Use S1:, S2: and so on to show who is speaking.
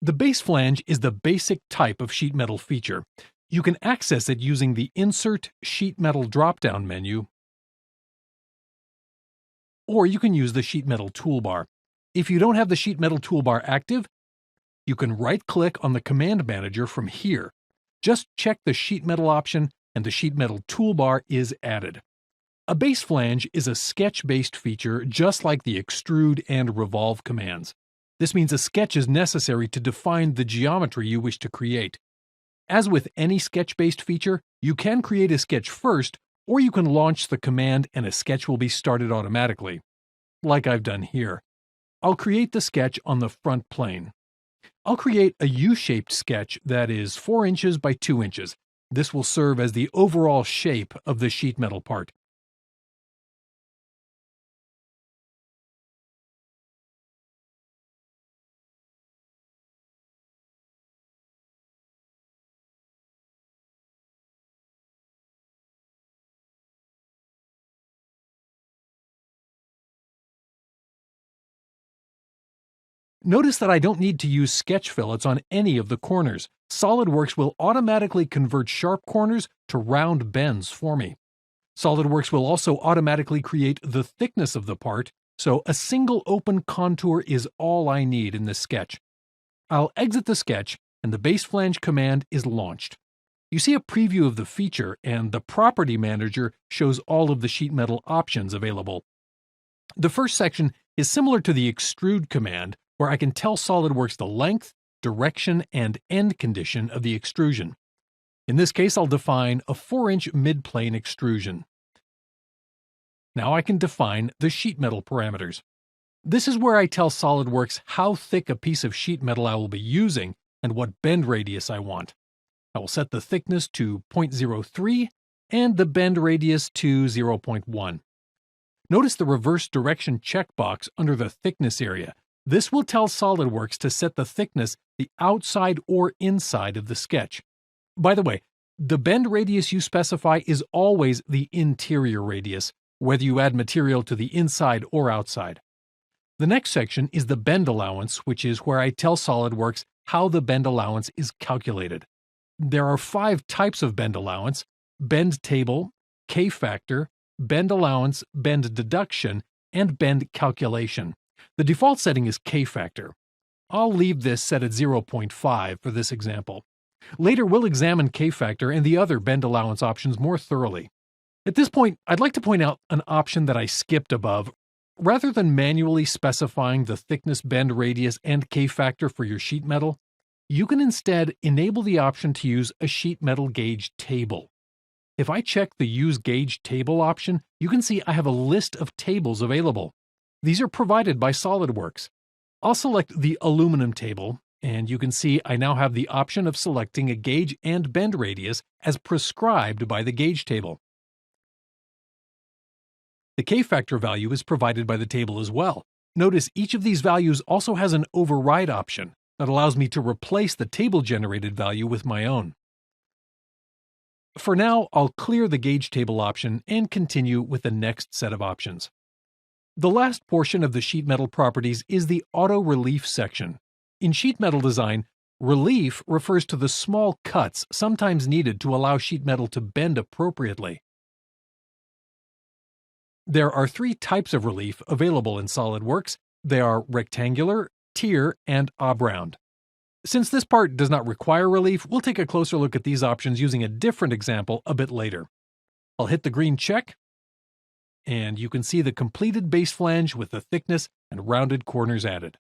S1: The base flange is the basic type of sheet metal feature. You can access it using the Insert Sheet Metal drop-down menu, or you can use the sheet metal toolbar. If you don't have the sheet metal toolbar active, you can right-click on the command manager from here. Just check the sheet metal option and the sheet metal toolbar is added. A base flange is a sketch-based feature just like the extrude and revolve commands. This means a sketch is necessary to define the geometry you wish to create. As with any sketch-based feature, you can create a sketch first, or you can launch the command and a sketch will be started automatically, like I've done here. I'll create the sketch on the front plane. I'll create a U-shaped sketch that is 4 inches by 2 inches. This will serve as the overall shape of the sheet metal part. Notice that I don't need to use sketch fillets on any of the corners. SOLIDWORKS will automatically convert sharp corners to round bends for me. SOLIDWORKS will also automatically create the thickness of the part, so a single open contour is all I need in this sketch. I'll exit the sketch, and the base flange command is launched. You see a preview of the feature, and the property manager shows all of the sheet metal options available. The first section is similar to the extrude command, where I can tell SOLIDWORKS the length, direction, and end condition of the extrusion. In this case, I'll define a 4-inch mid-plane extrusion. Now I can define the sheet metal parameters. This is where I tell SOLIDWORKS how thick a piece of sheet metal I will be using and what bend radius I want. I will set the thickness to 0.03 and the bend radius to 0.1. Notice the reverse direction checkbox under the thickness area. This will tell SOLIDWORKS to set the thickness the outside or inside of the sketch. By the way, the bend radius you specify is always the interior radius, whether you add material to the inside or outside. The next section is the bend allowance, which is where I tell SOLIDWORKS how the bend allowance is calculated. There are 5 types of bend allowance: bend table, K-factor, bend allowance, bend deduction, and bend calculation. The default setting is K-factor. I'll leave this set at 0.5 for this example. Later, we'll examine K-factor and the other bend allowance options more thoroughly. At this point, I'd like to point out an option that I skipped above. Rather than manually specifying the thickness, bend radius, and K-factor for your sheet metal, you can instead enable the option to use a sheet metal gauge table. If I check the Use Gauge Table option, you can see I have a list of tables available. These are provided by SOLIDWORKS. I'll select the aluminum table, and you can see I now have the option of selecting a gauge and bend radius as prescribed by the gauge table. The K-factor value is provided by the table as well. Notice each of these values also has an override option that allows me to replace the table-generated value with my own. For now, I'll clear the gauge table option and continue with the next set of options. The last portion of the sheet metal properties is the auto relief section. In sheet metal design, relief refers to the small cuts sometimes needed to allow sheet metal to bend appropriately. There are 3 types of relief available in SOLIDWORKS. They are rectangular, tier, and oblong. Since this part does not require relief, we'll take a closer look at these options using a different example a bit later. I'll hit the green check, and you can see the completed base flange with the thickness and rounded corners added.